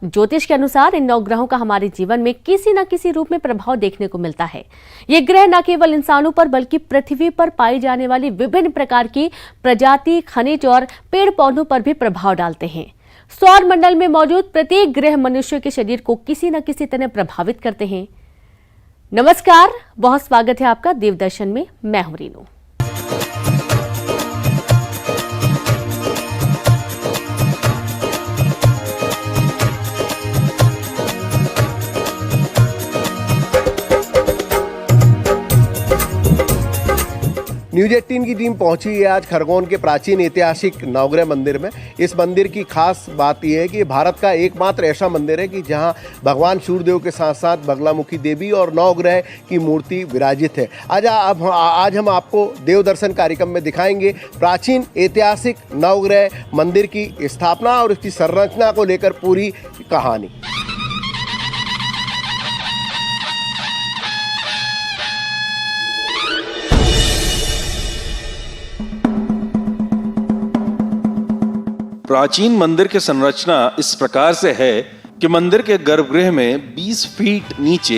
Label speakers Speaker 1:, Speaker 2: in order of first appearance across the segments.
Speaker 1: ज्योतिष के अनुसार इन नवग्रहों का हमारे जीवन में किसी न किसी रूप में प्रभाव देखने को मिलता है। ये ग्रह न केवल इंसानों पर बल्कि पृथ्वी पर पाई जाने वाली विभिन्न प्रकार की प्रजाति, खनिज और पेड़ पौधों पर भी प्रभाव डालते हैं। सौर मंडल में मौजूद प्रत्येक ग्रह मनुष्य के शरीर को किसी न किसी तरह प्रभावित करते हैं। नमस्कार, बहुत स्वागत है आपका देवदर्शन में। मैं हूं रीनू।
Speaker 2: न्यूज 18 की टीम पहुंची है आज खरगोन के प्राचीन ऐतिहासिक नवग्रह मंदिर में। इस मंदिर की खास बात यह है कि भारत का एकमात्र ऐसा मंदिर है कि जहां भगवान सूर्यदेव के साथ साथ बगलामुखी देवी और नवग्रह की मूर्ति विराजित है। आज हम आपको देव दर्शन कार्यक्रम में दिखाएंगे प्राचीन ऐतिहासिक नवग्रह मंदिर की स्थापना और इसकी संरचना को लेकर पूरी कहानी।
Speaker 3: प्राचीन मंदिर की संरचना इस प्रकार से है कि मंदिर के गर्भगृह में 20 फीट नीचे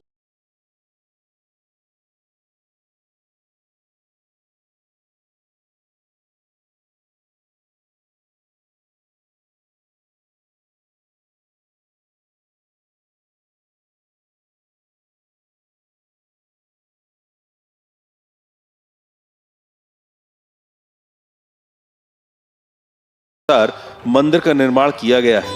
Speaker 3: मंदिर का निर्माण किया गया है।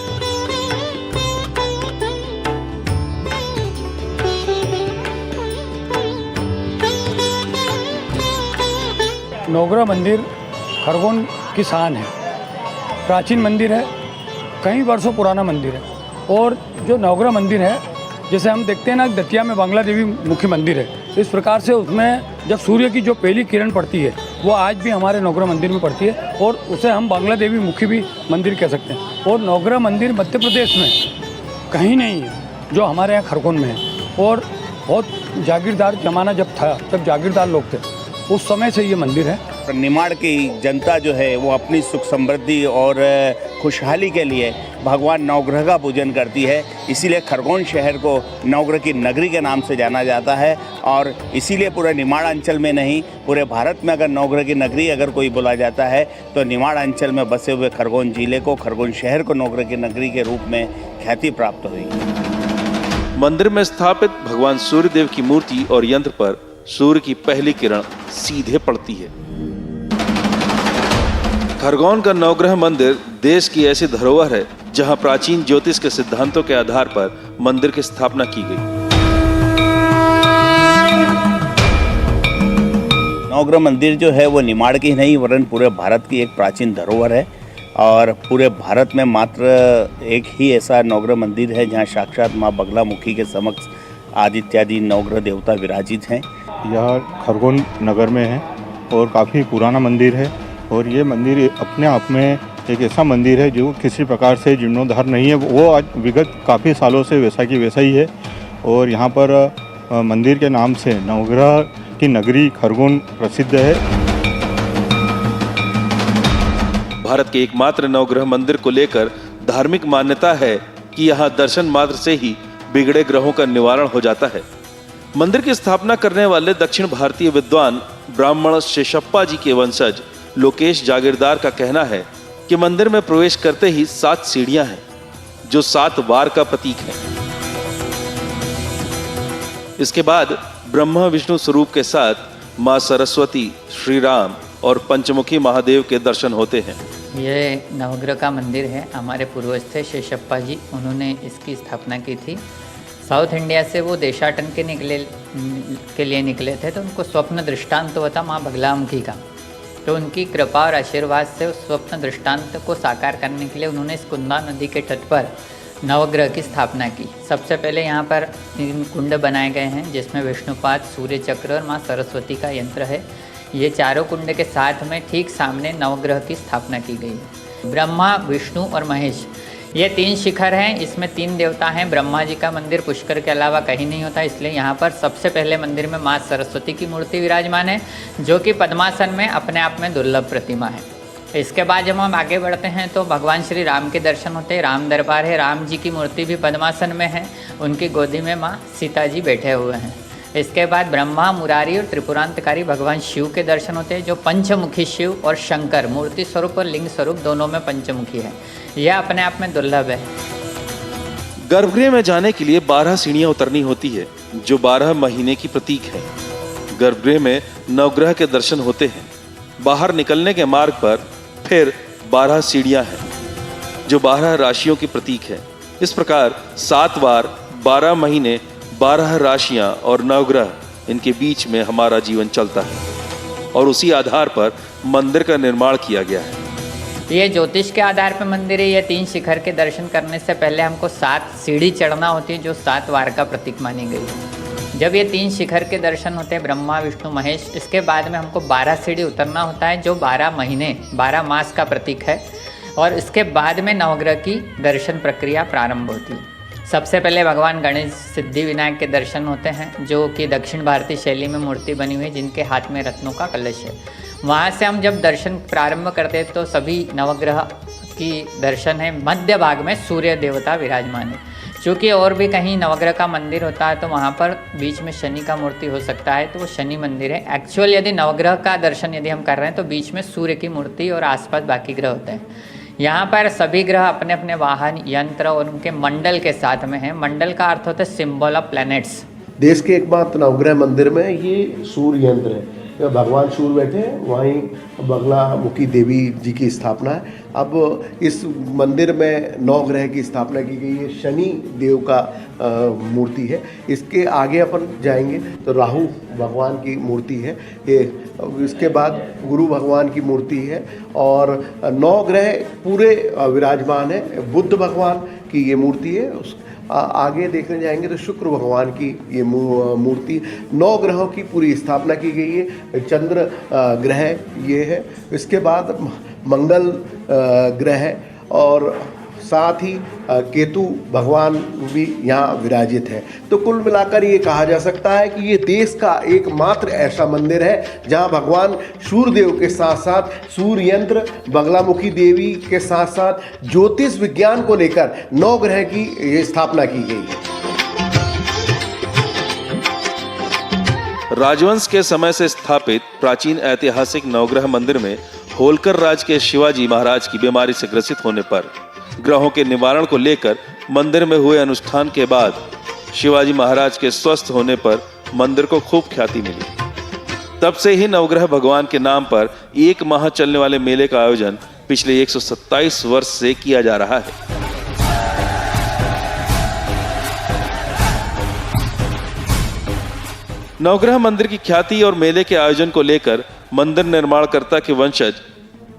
Speaker 4: नवग्रह मंदिर खरगोन की शान है। प्राचीन मंदिर है, कई वर्षों पुराना मंदिर है। और जो नवग्रह मंदिर है, जैसे हम देखते हैं ना, दतिया में बांग्ला देवी मुखी मंदिर है, इस प्रकार से उसमें जब सूर्य की जो पहली किरण पड़ती है वो आज भी हमारे नवग्रह मंदिर में पड़ती है और उसे हम बांग्ला देवी मुखी भी मंदिर कह सकते हैं। और नवग्रह मंदिर मध्य प्रदेश में कहीं नहीं है जो हमारे यहाँ खरगोन में है। और बहुत जागीरदार जमाना जब था, जब जागीरदार लोग थे, उस समय से ये मंदिर है।
Speaker 5: निमाड़ की जनता जो है वो अपनी सुख समृद्धि और खुशहाली के लिए भगवान नवग्रह का पूजन करती है। इसीलिए खरगोन शहर को नवग्रह की नगरी के नाम से जाना जाता है। और इसीलिए पूरे निमाड़ अंचल में नहीं, पूरे भारत में अगर नवग्रह की नगरी अगर कोई बोला जाता है तो निमाड़ अंचल में बसे हुए खरगोन जिले को, खरगोन शहर को नवग्रह की नगरी के रूप में ख्याति प्राप्त हुई।
Speaker 3: मंदिर में स्थापित भगवान सूर्यदेव की मूर्ति और यंत्र पर सूर्य की पहली किरण सीधे पड़ती है। खरगोन का नवग्रह मंदिर देश की ऐसी धरोहर है जहां प्राचीन ज्योतिष के सिद्धांतों के आधार पर मंदिर की स्थापना की गई।
Speaker 5: नवग्रह मंदिर जो है वो निमाड़ की नहीं वरन पूरे भारत की एक प्राचीन धरोहर है। और पूरे भारत में मात्र एक ही ऐसा नवग्रह मंदिर है जहां साक्षात माँ बगलामुखी के समक्ष आदित्यादि नवग्रह देवता विराजित हैं।
Speaker 6: यह खरगोन नगर में है और काफ़ी पुराना मंदिर है। और ये मंदिर अपने आप में एक ऐसा मंदिर है जो किसी प्रकार से जीर्णोद्धार नहीं है, वो आज विगत काफ़ी सालों से वैसा की वैसा ही है। और यहाँ पर मंदिर के नाम से नवग्रह की नगरी खरगोन प्रसिद्ध है।
Speaker 3: भारत के एकमात्र नवग्रह मंदिर को लेकर धार्मिक मान्यता है कि यहाँ दर्शन मात्र से ही बिगड़े ग्रहों का निवारण हो जाता है। मंदिर की स्थापना करने वाले दक्षिण भारतीय विद्वान ब्राह्मण शेषप्पा जी के वंशज लोकेश जागीरदार का कहना है कि मंदिर में प्रवेश करते ही 7 सीढ़ियां हैं जो 7 वार का प्रतीक है। इसके बाद ब्रह्मा विष्णु स्वरूप के साथ मां सरस्वती, श्री राम और पंचमुखी महादेव के दर्शन होते हैं।
Speaker 7: ये नवग्रह का मंदिर है। हमारे पूर्वज थे शेषप्पा जी, उन्होंने इसकी स्थापना की थी। साउथ इंडिया से वो देशाटन के लिए निकले थे, तो उनको स्वप्न दृष्टांत हुआ था माँ बगलामुखी का। तो उनकी कृपा और आशीर्वाद से उस स्वप्न दृष्टांत को साकार करने के लिए उन्होंने इस कुंदा नदी के तट पर नवग्रह की स्थापना की। सबसे पहले यहाँ पर 3 कुंड बनाए गए हैं जिसमें विष्णुपाद, सूर्य चक्र और माँ सरस्वती का यंत्र है। ये चारों कुंड के साथ में ठीक सामने नवग्रह की स्थापना की गई है। ब्रह्मा, विष्णु और महेश, ये 3 शिखर हैं। इसमें 3 देवता हैं। ब्रह्मा जी का मंदिर पुष्कर के अलावा कहीं नहीं होता, इसलिए यहाँ पर सबसे पहले मंदिर में माँ सरस्वती की मूर्ति विराजमान है, जो कि पद्मासन में अपने आप में दुर्लभ प्रतिमा है। इसके बाद जब हम आगे बढ़ते हैं तो भगवान श्री राम के दर्शन होते हैं। राम दरबार है, राम जी की मूर्ति भी पद्मासन में है, उनकी गोदी में माँ सीता जी बैठे हुए हैं। इसके बाद ब्रह्मा, मुरारी और त्रिपुरांतकारी भगवान शिव के दर्शन होते हैं, जो पंचमुखी शिव और शंकर मूर्ति स्वरूप और लिंग स्वरूप दोनों में पंचमुखी है। यह अपने आप में दुर्लभ है।
Speaker 3: गर्भगृह में जाने के लिए 12 सीढ़ियां उतरनी होती है, जो 12 महीने की प्रतीक है। गर्भगृह में नवग्रह के दर्शन होते हैं। बाहर निकलने के मार्ग पर फिर 12 सीढ़ियां हैं, जो 12 राशियों की प्रतीक है। इस प्रकार 7 बार 12 महीने 12 राशियां और नवग्रह, इनके बीच में हमारा जीवन चलता है और उसी आधार पर मंदिर का निर्माण किया गया है।
Speaker 7: ये ज्योतिष के आधार पर मंदिर है। ये 3 शिखर के दर्शन करने से पहले हमको 7 सीढ़ी चढ़ना होती है, जो 7 वार का प्रतीक मानी गई है। जब ये 3 शिखर के दर्शन होते हैं, ब्रह्मा, विष्णु, महेश, इसके बाद में हमको 12 सीढ़ी उतरना होता है, जो 12 महीने 12 मास का प्रतीक है। और इसके बाद में नवग्रह की दर्शन प्रक्रिया प्रारंभ होती है। सबसे पहले भगवान गणेश सिद्धि विनायक के दर्शन होते हैं, जो कि दक्षिण भारतीय शैली में मूर्ति बनी हुई है, जिनके हाथ में रत्नों का कलश है। वहाँ से हम जब दर्शन प्रारंभ करते हैं तो सभी नवग्रह की दर्शन है। मध्य भाग में सूर्य देवता विराजमान है। चूँकि और भी कहीं नवग्रह का मंदिर होता है तो वहाँ पर बीच में शनि का मूर्ति हो सकता है, तो वो शनि मंदिर है। एक्चुअल यदि नवग्रह का दर्शन यदि हम कर रहे हैं तो बीच में सूर्य की मूर्ति और आसपास बाकी ग्रह होते हैं। यहाँ पर सभी ग्रह अपने अपने वाहन, यंत्र और उनके मंडल के साथ में हैं। मंडल का अर्थ होता है सिंबल ऑफ प्लैनेट्स।
Speaker 2: देश के एकमात्र नवग्रह मंदिर में ये सूर्य यंत्र है। भगवान सूर्य बैठे हैं, वहीं बगलामुखी देवी जी की स्थापना है। अब इस मंदिर में 9 ग्रह की स्थापना की गई है। शनि देव का मूर्ति है। इसके आगे अपन जाएंगे तो राहु भगवान की मूर्ति है। ये इसके बाद गुरु भगवान की मूर्ति है और 9 ग्रह पूरे विराजमान है। बुद्ध भगवान की ये मूर्ति है। आगे देखने जाएंगे तो शुक्र भगवान की ये मूर्ति, 9 ग्रहों की पूरी स्थापना की गई है। चंद्र ग्रह ये है, इसके बाद मंगल ग्रह और साथ ही केतु भगवान भी यहाँ विराजित है। तो कुल मिलाकर ये कहा जा सकता है कि ये देश का एकमात्र ऐसा मंदिर है जहाँ भगवान सूर्यदेव के साथ साथ सूर्य यंत्र, बगलामुखी देवी के साथ साथ ज्योतिष विज्ञान को लेकर 9 ग्रह की ये स्थापना की गई है।
Speaker 3: राजवंश के समय से स्थापित प्राचीन ऐतिहासिक नवग्रह मंदिर में होलकर राज के शिवाजी महाराज की बीमारी से ग्रसित होने पर ग्रहों के निवारण को लेकर मंदिर में हुए अनुष्ठान के बाद शिवाजी महाराज के स्वस्थ होने पर मंदिर को खूब ख्याति मिली। तब से ही नवग्रह भगवान के नाम पर 1 माह चलने वाले मेले का आयोजन पिछले 127 वर्ष से किया जा रहा है। नवग्रह मंदिर की ख्याति और मेले के आयोजन को लेकर मंदिर निर्माणकर्ता के वंशज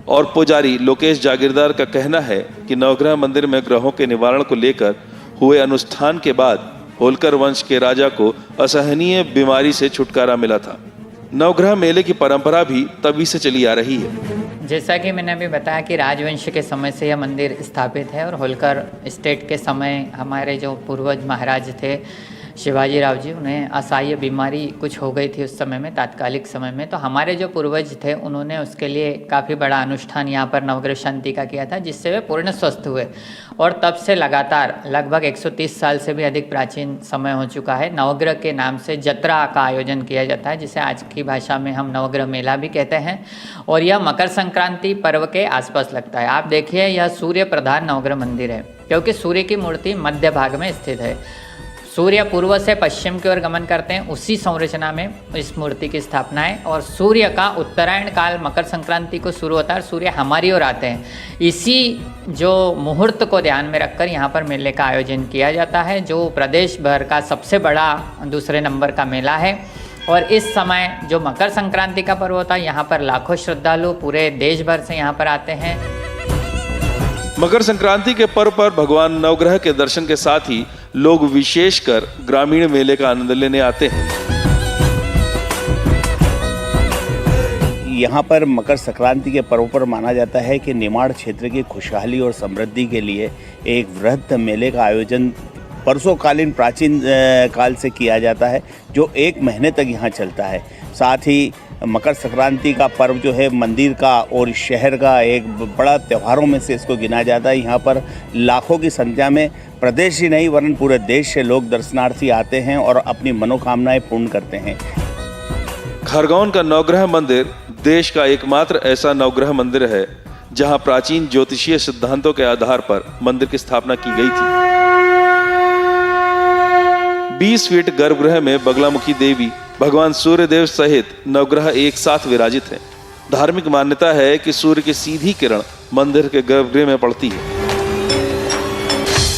Speaker 3: और पुजारी लोकेश जागीरदार का कहना है कि नवग्रह मंदिर में ग्रहों के निवारण को लेकर हुए अनुष्ठान के बाद होलकर वंश के राजा को असहनीय बीमारी से छुटकारा मिला था। नवग्रह मेले की परंपरा भी तभी से चली आ रही है।
Speaker 7: जैसा कि मैंने अभी बताया कि राजवंश के समय से यह मंदिर स्थापित है और होलकर स्टेट के समय हमारे जो पूर्वज महाराज थे शिवाजी राव जी, उन्हें असह्य बीमारी कुछ हो गई थी उस समय में, तात्कालिक समय में। तो हमारे जो पूर्वज थे उन्होंने उसके लिए काफ़ी बड़ा अनुष्ठान यहाँ पर नवग्रह शांति का किया था, जिससे वे पूर्ण स्वस्थ हुए। और तब से लगातार लगभग 130 साल से भी अधिक प्राचीन समय हो चुका है, नवग्रह के नाम से जत्रा का आयोजन किया जाता है, जिसे आज की भाषा में हम नवग्रह मेला भी कहते हैं। और यह मकर संक्रांति पर्व के आसपास लगता है। आप देखिए, यह सूर्य प्रधान नवग्रह मंदिर है, क्योंकि सूर्य की मूर्ति मध्य भाग में स्थित है। सूर्य पूर्व से पश्चिम की ओर गमन करते हैं, उसी संरचना में इस मूर्ति की स्थापना है। और सूर्य का उत्तरायण काल मकर संक्रांति को शुरू होता है और सूर्य हमारी ओर आते हैं। इसी जो मुहूर्त को ध्यान में रखकर यहाँ पर मेले का आयोजन किया जाता है, जो प्रदेश भर का सबसे बड़ा दूसरे नंबर का मेला है। और इस समय जो मकर संक्रांति का पर्व होता है, यहाँ पर लाखों श्रद्धालु पूरे देश भर से यहाँ पर आते हैं।
Speaker 3: मकर संक्रांति के पर्व पर भगवान नवग्रह के दर्शन के साथ ही लोग विशेषकर ग्रामीण मेले का आनंद लेने आते हैं।
Speaker 5: यहाँ पर मकर संक्रांति के पर्व पर माना जाता है कि निमाड़ क्षेत्र की खुशहाली और समृद्धि के लिए एक वृहद मेले का आयोजन परसोकालीन प्राचीन काल से किया जाता है, जो 1 महीने तक यहाँ चलता है। साथ ही मकर संक्रांति का पर्व जो है मंदिर का और शहर का एक बड़ा त्योहारों में से इसको गिना जाता है। यहाँ पर लाखों की संख्या में प्रदेश ही नहीं वरन पूरे देश से लोग दर्शनार्थी आते हैं और अपनी मनोकामनाएं पूर्ण करते हैं।
Speaker 3: खरगोन का नवग्रह मंदिर देश का एकमात्र ऐसा नवग्रह मंदिर है जहां प्राचीन ज्योतिषीय सिद्धांतों के आधार पर मंदिर की स्थापना की गई थी। 20 फीट गर्भगृह में बगलामुखी देवी, भगवान सूर्यदेव सहित नवग्रह एक साथ विराजित हैं। धार्मिक मान्यता है कि सूर्य की सीधी किरण मंदिर के गर्भगृह में पड़ती है।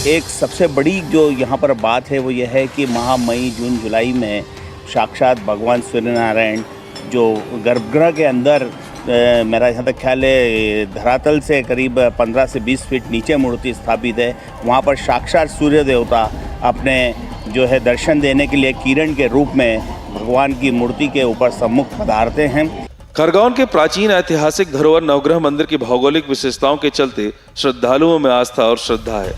Speaker 5: एक सबसे बड़ी जो यहाँ पर बात है वो ये है कि माह, मई, जून, जुलाई में साक्षात भगवान सूर्यनारायण जो गर्भगृह के अंदर मेरा यहाँ तक ख्याल है धरातल से करीब 15 से 20 फीट नीचे मूर्ति स्थापित है। वहाँ पर साक्षात सूर्य देवता अपने जो है दर्शन देने के लिए किरण के रूप में भगवान की मूर्ति के ऊपर सम्मुख पधारते हैं।
Speaker 3: खरगोन के प्राचीन ऐतिहासिक धरोहर नवग्रह मंदिर की भौगोलिक विशेषताओं के चलते श्रद्धालुओं में आस्था और श्रद्धा है।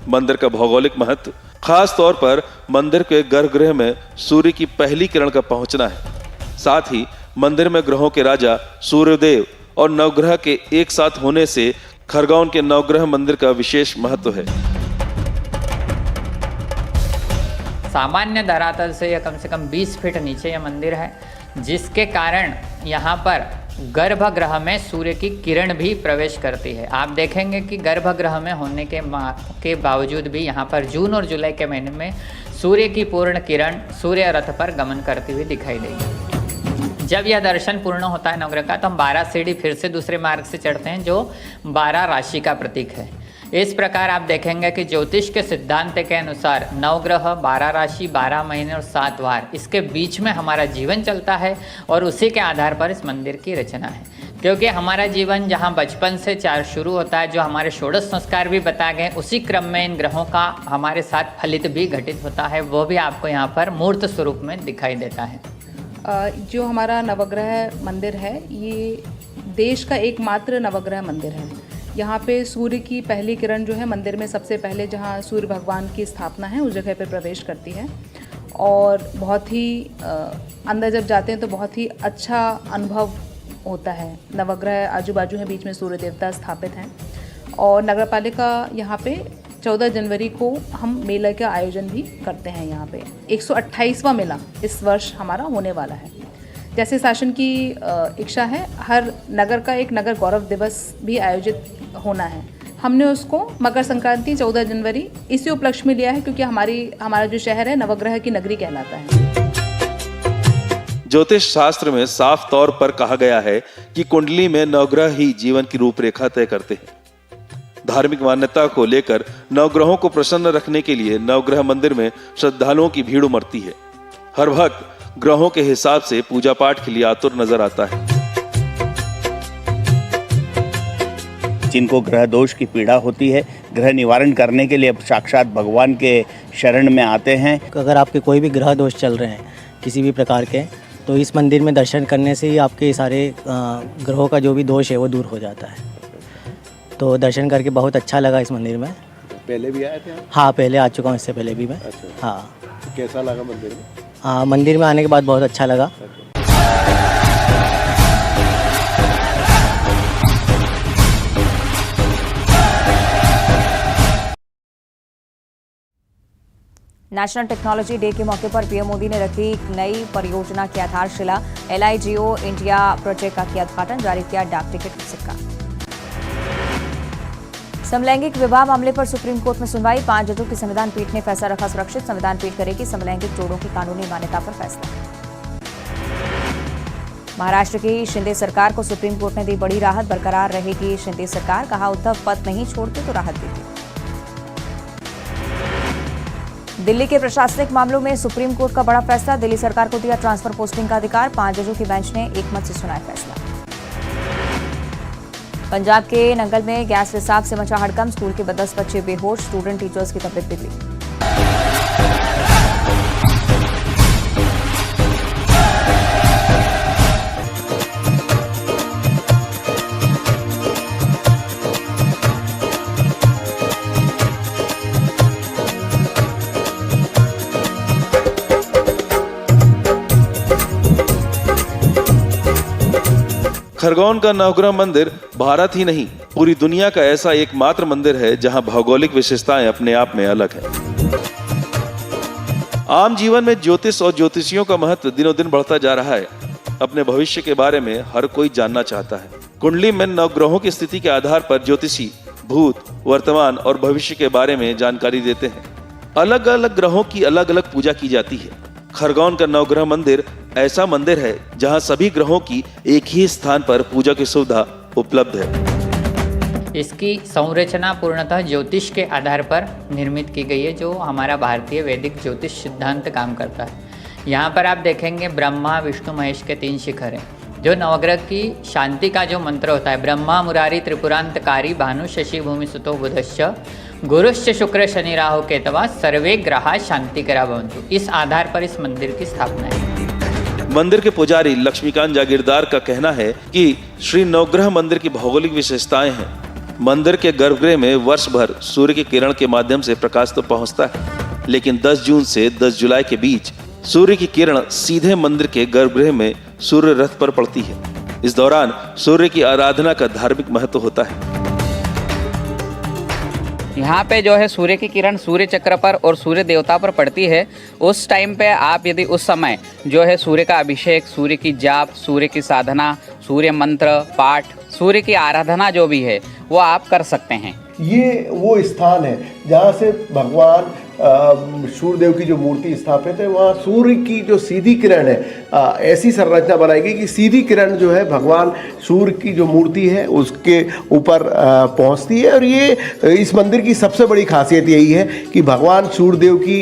Speaker 3: मंदिर का भौगोलिक महत्व खास तौर पर मंदिर के गर्भगृह में सूर्य की पहली किरण का पहुंचना है। साथ ही मंदिर में ग्रहों के राजा सूर्यदेव और नवग्रह के एक साथ होने से खरगोन के नवग्रह मंदिर का विशेष महत्व है।
Speaker 7: सामान्य धरातल से कम 20 फीट नीचे यह मंदिर है, जिसके कारण यहाँ पर गर्भगृह में सूर्य की किरण भी प्रवेश करती है। आप देखेंगे कि गर्भगृह में होने के बावजूद भी यहाँ पर जून और जुलाई के महीने में सूर्य की पूर्ण किरण सूर्य रथ पर गमन करती हुई दिखाई देगी। जब यह दर्शन पूर्ण होता है नवग्रह का, तो हम 12 सीढ़ी फिर से दूसरे मार्ग से चढ़ते हैं, जो 12 राशि का प्रतीक है। इस प्रकार आप देखेंगे कि ज्योतिष के सिद्धांत के अनुसार नवग्रह, 12 राशि, 12 महीने और 7 वार, इसके बीच में हमारा जीवन चलता है और उसी के आधार पर इस मंदिर की रचना है। क्योंकि हमारा जीवन जहां बचपन से शुरू होता है, जो हमारे षोडश संस्कार भी बताए गए, उसी क्रम में इन ग्रहों का हमारे साथ फलित भी घटित होता है। वो भी आपको यहाँ पर मूर्त स्वरूप में दिखाई देता है।
Speaker 8: जो हमारा नवग्रह मंदिर है, ये देश का एकमात्र नवग्रह मंदिर है। यहाँ पे सूर्य की पहली किरण जो है मंदिर में सबसे पहले जहाँ सूर्य भगवान की स्थापना है उस जगह पे प्रवेश करती है और बहुत ही अंदर जब जाते हैं तो बहुत ही अच्छा अनुभव होता है। नवग्रह आजू बाजू हैं, बीच में सूर्य देवता स्थापित हैं और नगर पालिका यहाँ पे 14 जनवरी को हम मेले का आयोजन भी करते हैं। यहाँ पे 128वां मेला इस वर्ष हमारा होने वाला है। जैसे शासन की इच्छा है, हर नगर का एक नगर गौरव दिवस भी आयोजित होना है। हमने उसको मकर संक्रांति 14 जनवरी इसी उपलक्ष्य में लिया है, क्योंकि हमारा जो शहर है नवग्रह की नगरी कहलाता है।
Speaker 3: ज्योतिष शास्त्र में साफ तौर पर कहा गया है कि कुंडली में नवग्रह ही जीवन की रूपरेखा तय करते हैं। धार्मिक मान्यता को लेकर नवग्रहों को प्रसन्न रखने के लिए नवग्रह मंदिर में श्रद्धालुओं की भीड़ उमड़ती है। हर भक्त ग्रहों के हिसाब से पूजा पाठ के लिए आतुर नजर आता है।
Speaker 5: जिनको ग्रह दोष की पीड़ा होती है, ग्रह निवारण करने के लिए साक्षात भगवान के शरण में आते हैं।
Speaker 9: अगर आपके कोई भी ग्रह दोष चल रहे हैं किसी भी प्रकार के, तो इस मंदिर में दर्शन करने से ही आपके सारे ग्रहों का जो भी दोष है वो दूर हो जाता है। तो दर्शन करके बहुत अच्छा लगा इस मंदिर में।
Speaker 2: पहले भी आए थे आप?
Speaker 9: हाँ, पहले आ चुका हूँ, इससे पहले भी मैं।
Speaker 2: अच्छा।
Speaker 9: हाँ।
Speaker 2: कैसा लगा मंदिर में?
Speaker 9: हाँ, मंदिर में आने के बाद बहुत अच्छा लगा।
Speaker 10: नेशनल टेक्नोलॉजी डे के मौके पर पीएम मोदी ने रखी एक नई परियोजना की आधारशिला। LIGO इंडिया प्रोजेक्ट का किया उद्घाटन, जारी किया डाक टिकट सिक्का। समलैंगिक विवाह मामले पर सुप्रीम कोर्ट में सुनवाई, 5 जजों की संविधान पीठ ने फैसला रखा सुरक्षित। संविधान पीठ करेगी समलैंगिक जोड़ों की कानूनी मान्यता पर फैसला। महाराष्ट्र की शिंदे सरकार को सुप्रीम कोर्ट ने दी बड़ी राहत, बरकरार रहेगी शिंदे सरकार, कहा उद्धव पद नहीं छोड़ते तो राहत देगी। दिल्ली के प्रशासनिक मामलों में सुप्रीम कोर्ट का बड़ा फैसला, दिल्ली सरकार को दिया ट्रांसफर पोस्टिंग का अधिकार, 5 जजों की बेंच ने एकमत से सुनाया फैसला। पंजाब के नंगल में गैस रिसाव से मचा हड़कंप, स्कूल के 10 बच्चे बेहोश, स्टूडेंट टीचर्स की तबीयत बिगड़ी।
Speaker 3: खरगोन का नवग्रह मंदिर भारत ही नहीं पूरी दुनिया का ऐसा एकमात्र मंदिर है जहां भौगोलिक विशेषताएं अपने आप में अलग है। आम जीवन में ज्योतिष और ज्योतिषियों का महत्व दिनों दिन बढ़ता जा रहा है। अपने भविष्य के बारे में हर कोई जानना चाहता है। कुंडली में नवग्रहों की स्थिति के आधार पर ज्योतिषी भूत, वर्तमान और भविष्य के बारे में जानकारी देते हैं। अलग अलग ग्रहों की अलग अलग पूजा की जाती है। खरगोन का नवग्रह मंदिर ऐसा मंदिर है जहां सभी ग्रहों की एक ही स्थान पर पूजा की सुविधा उपलब्ध है।
Speaker 7: इसकी संरचना पूर्णतः ज्योतिष के आधार पर निर्मित की गई है, जो हमारा भारतीय वैदिक ज्योतिष सिद्धांत काम करता है। यहाँ पर आप देखेंगे ब्रह्मा, विष्णु, महेश के 3 शिखर हैं। जो नवग्रह की शांति का जो मंत्र होता है, ब्रह्मा मुरारी त्रिपुरांतकारी भानु शशि भूमि सुतो बुधश्च गुरुश्च शुक्र शनि राहु केतवा सर्वे ग्रहा शांतिकरा भवन्तु, इस आधार पर इस मंदिर की स्थापना है।
Speaker 3: मंदिर के पुजारी लक्ष्मीकांत जागीरदार का कहना है कि श्री नवग्रह मंदिर की भौगोलिक विशेषताएं हैं। मंदिर के गर्भगृह में वर्ष भर सूर्य की किरण के माध्यम से प्रकाश तो पहुंचता है, लेकिन 10 जून से 10 जुलाई के बीच सूर्य की किरण सीधे मंदिर के गर्भगृह में सूर्य रथ पर पड़ती है। इस दौरान सूर्य की आराधना का धार्मिक महत्व होता है।
Speaker 11: यहाँ पे जो है सूर्य की किरण सूर्य चक्र पर और सूर्य देवता पर पड़ती है। उस टाइम पे आप यदि उस समय जो है सूर्य का अभिषेक, सूर्य की जाप, सूर्य की साधना, सूर्य मंत्र पाठ, सूर्य की आराधना जो भी है वो आप कर सकते हैं।
Speaker 2: ये वो स्थान है जहाँ से भगवान सूर्यदेव की जो मूर्ति स्थापित है, वहाँ सूर्य की जो सीधी किरण है, ऐसी संरचना बनाएगी कि सीधी किरण जो है भगवान सूर्य की जो मूर्ति है उसके ऊपर पहुँचती है। और ये इस मंदिर की सबसे बड़ी खासियत यही है कि भगवान सूर्यदेव की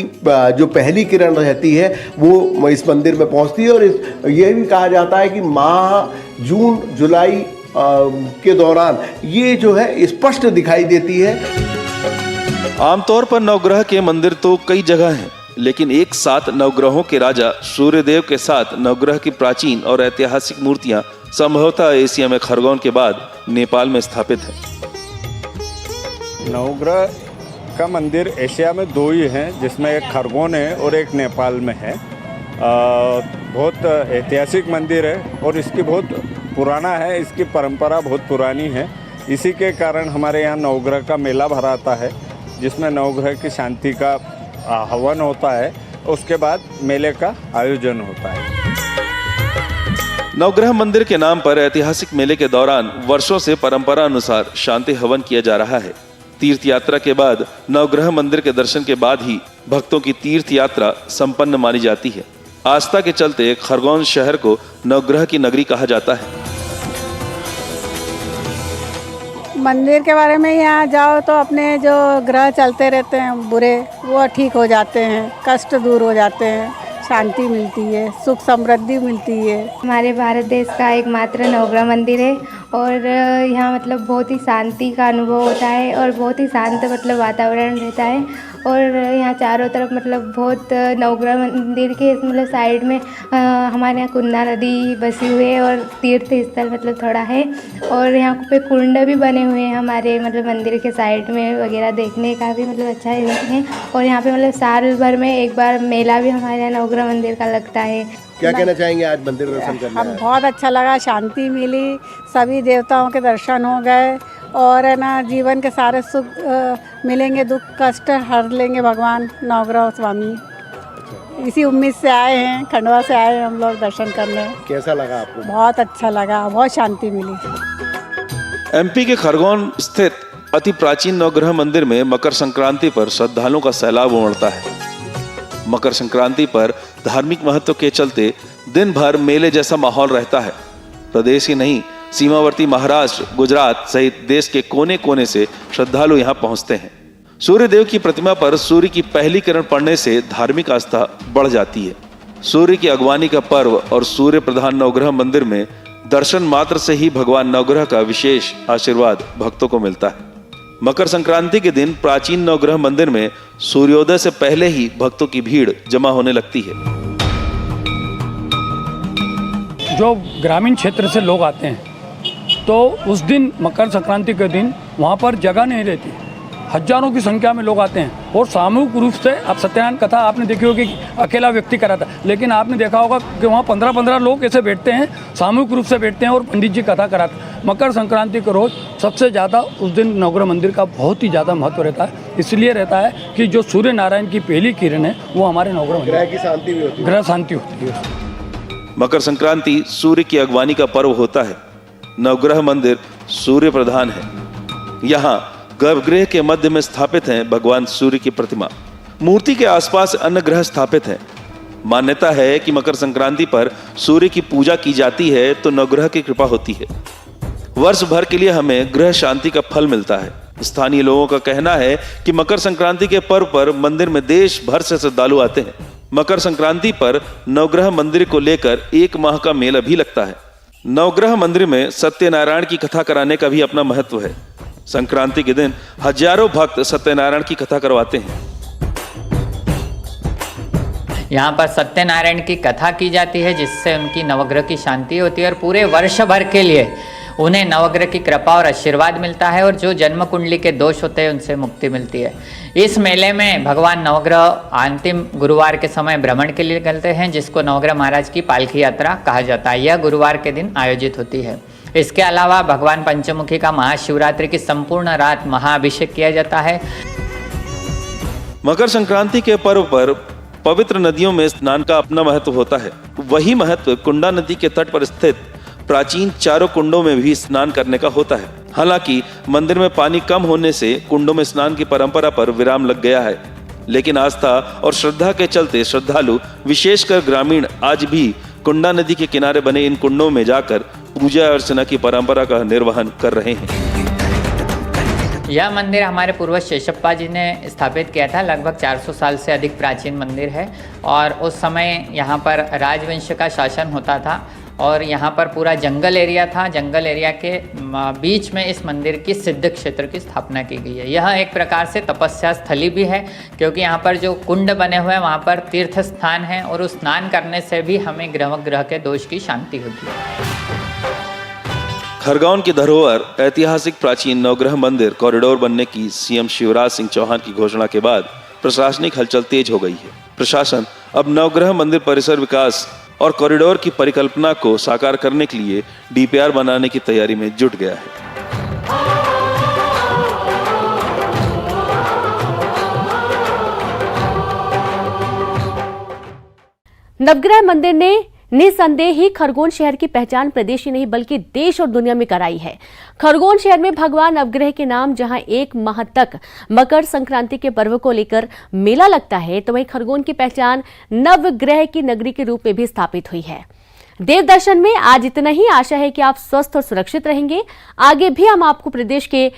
Speaker 2: जो पहली किरण रहती है वो इस मंदिर में पहुँचती है। और यह भी कहा जाता है कि माह जून जुलाई के दौरान ये जो है स्पष्ट दिखाई देती है।
Speaker 3: आमतौर पर नवग्रह के मंदिर तो कई जगह हैं, लेकिन एक साथ नवग्रहों के राजा सूर्यदेव के साथ नवग्रह की प्राचीन और ऐतिहासिक मूर्तियां संभवतः एशिया में खरगोन के बाद नेपाल में स्थापित है।
Speaker 6: नवग्रह का मंदिर एशिया में 2 ही हैं, जिसमें एक खरगोन है और एक नेपाल में है। बहुत ऐतिहासिक मंदिर है और इसकी बहुत पुराना है, इसकी परंपरा बहुत पुरानी है। इसी के कारण हमारे यहाँ नवग्रह का मेला भराता है, जिसमें नवग्रह की शांति का हवन होता है। उसके बाद मेले का आयोजन होता है।
Speaker 3: नवग्रह मंदिर के नाम पर ऐतिहासिक मेले के दौरान वर्षों से परंपरा अनुसार शांति हवन किया जा रहा है। तीर्थ यात्रा के बाद नवग्रह मंदिर के दर्शन के बाद ही भक्तों की तीर्थ यात्रा संपन्न मानी जाती है। आस्था के चलते खरगोन शहर को नवग्रह की नगरी कहा जाता है।
Speaker 12: मंदिर के बारे में यहाँ जाओ तो अपने जो ग्रह चलते रहते हैं बुरे, वो ठीक हो जाते हैं, कष्ट दूर हो जाते हैं, शांति मिलती है, सुख समृद्धि मिलती है।
Speaker 13: हमारे भारत देश का एकमात्र नवग्रह मंदिर है और यहाँ मतलब बहुत ही शांति का अनुभव होता है और बहुत ही शांत मतलब वातावरण रहता है। और यहाँ चारों तरफ मतलब बहुत नवग्रह मंदिर के मतलब साइड में हमारे यहाँ कुन्ना नदी बसी हुई है और तीर्थ स्थल मतलब थोड़ा है। और यहाँ पे कुंड भी बने हुए हैं हमारे मतलब मंदिर के साइड में वगैरह, देखने का भी मतलब अच्छा है। और यहाँ पे मतलब साल भर में एक बार मेला भी हमारे यहाँ नवग्रह मंदिर का लगता है।
Speaker 2: क्या कहना चाहेंगे आज मंदिर दर्शन करने आए?
Speaker 12: बहुत अच्छा लगा, शांति मिली, सभी देवताओं के दर्शन हो गए और है ना जीवन के सारे सुख मिलेंगे, दुख कष्ट हर लेंगे भगवान नवग्रह स्वामी। इसी उम्मीद से आए हैं, खंडवा से आए हैं हम लोग दर्शन करने।
Speaker 2: कैसा लगा आपको?
Speaker 12: बहुत अच्छा लगा, बहुत शांति मिली।
Speaker 3: एमपी के खरगोन स्थित अति प्राचीन नवग्रह मंदिर में मकर संक्रांति पर श्रद्धालुओं का सैलाब उमड़ता है। मकर संक्रांति पर धार्मिक महत्व के चलते दिन भर मेले जैसा माहौल रहता है। प्रदेश ही नहीं, सीमावर्ती महाराष्ट्र, गुजरात सहित देश के कोने कोने से श्रद्धालु यहाँ पहुँचते हैं। सूर्यदेव की प्रतिमा पर सूर्य की पहली किरण पड़ने से धार्मिक आस्था बढ़ जाती है। सूर्य की अगवानी का पर्व और सूर्य प्रधान नवग्रह मंदिर में दर्शन मात्र से ही भगवान नवग्रह का विशेष आशीर्वाद भक्तों को मिलता है। मकर संक्रांति के दिन प्राचीन नवग्रह मंदिर में सूर्योदय से पहले ही भक्तों की भीड़ जमा होने लगती है।
Speaker 4: जो ग्रामीण क्षेत्र से लोग आते हैं तो उस दिन मकर संक्रांति के दिन वहाँ पर जगह नहीं रहती। हजारों की संख्या में लोग आते हैं और सामूहिक रूप से, आप सत्यनारायण कथा आपने देखी होगी कि अकेला व्यक्ति कराता है, लेकिन आपने देखा होगा कि वहाँ 15-15 लोग ऐसे बैठते हैं, सामूहिक रूप से बैठते हैं और पंडित जी कथा कराते हैं। मकर संक्रांति के रोज सबसे ज़्यादा उस दिन नवग्रह मंदिर का बहुत ही ज़्यादा महत्व रहता है। इसलिए रहता है कि जो सूर्य नारायण की पहली किरण है वो हमारे नवग्रह मंदिर,
Speaker 2: ग्रह की शांति भी होती है,
Speaker 4: ग्रह शांति होती है।
Speaker 3: मकर संक्रांति सूर्य की अगवानी का पर्व होता है। नवग्रह मंदिर सूर्य प्रधान है। यहाँ गर्भगृह के मध्य में स्थापित है भगवान सूर्य की प्रतिमा। मूर्ति के आसपास अन्य ग्रह स्थापित हैं। मान्यता है कि मकर संक्रांति पर सूर्य की पूजा की जाती है तो नवग्रह की कृपा होती है। वर्ष भर के लिए हमें ग्रह शांति का फल मिलता है। स्थानीय लोगों का कहना है कि मकर संक्रांति के पर्व पर मंदिर में देश भर से श्रद्धालु आते हैं। मकर संक्रांति पर नवग्रह मंदिर को लेकर 1 माह का मेला भी लगता है। नवग्रह मंदिर में सत्यनारायण की कथा कराने का भी अपना महत्व है। संक्रांति के दिन हजारों भक्त सत्यनारायण की कथा करवाते हैं।
Speaker 7: यहाँ पर सत्यनारायण की कथा की जाती है जिससे उनकी नवग्रह की शांति होती है और पूरे वर्ष भर के लिए उन्हें नवग्रह की कृपा और आशीर्वाद मिलता है और जो जन्म कुंडली के दोष होते हैं उनसे मुक्ति मिलती है। इस मेले में भगवान नवग्रह अंतिम गुरुवार के समय भ्रमण के लिए निकलते हैं जिसको नवग्रह महाराज की पालकी यात्रा कहा जाता है। यह गुरुवार के दिन आयोजित होती है। इसके अलावा भगवान पंचमुखी का महाशिवरात्रि की संपूर्ण रात महाअभिषेक किया जाता है।
Speaker 3: मकर संक्रांति के पर्व पर पवित्र नदियों में स्नान का अपना महत्व होता है। वही महत्व कुंडा नदी के तट पर स्थित प्राचीन चारों कुंडों में भी स्नान करने का होता है। हालांकि मंदिर में पानी कम होने से कुंडों में स्नान की परंपरा पर विराम लग गया है, लेकिन आस्था और श्रद्धा के चलते श्रद्धालु विशेषकर ग्रामीण आज भी कुंडा नदी के किनारे बने इन कुंडों में जाकर पूजा अर्चना की परंपरा का निर्वहन कर रहे हैं।
Speaker 7: यह मंदिर हमारे पूर्वज शेषप्पा जी ने स्थापित किया था। लगभग 400 साल से अधिक प्राचीन मंदिर है और उस समय यहाँ पर राजवंश का शासन होता था और यहाँ पर पूरा जंगल एरिया था। जंगल एरिया के बीच में इस मंदिर की सिद्ध क्षेत्र की स्थापना की गई है। यह एक प्रकार से तपस्या स्थली भी है क्योंकि यहाँ पर जो कुंड बने हुए हैं वहाँ पर तीर्थ स्थान है और उस स्नान करने से भी हमें ग्रह के दोष की शांति होती है।
Speaker 3: खरगोन की धरोहर ऐतिहासिक प्राचीन नवग्रह मंदिर कॉरिडोर बनने की सीएम शिवराज सिंह चौहान की घोषणा के बाद प्रशासनिक हलचल तेज हो गई है। प्रशासन अब नवग्रह मंदिर परिसर विकास और कॉरिडोर की परिकल्पना को साकार करने के लिए डीपीआर बनाने की तैयारी में जुट गया है।
Speaker 1: नवग्रह मंदिर ने निसंदेह ही खरगोन शहर की पहचान प्रदेश ही नहीं बल्कि देश और दुनिया में कराई है। खरगोन शहर में भगवान नवग्रह के नाम जहां 1 माह तक मकर संक्रांति के पर्व को लेकर मेला लगता है, तो वहीं खरगोन की पहचान नवग्रह की नगरी के रूप में भी स्थापित हुई है। देव दर्शन में आज इतना ही। आशा है कि आप स्वस्थ और सुरक्षित रहेंगे। आगे भी हम आपको प्रदेश के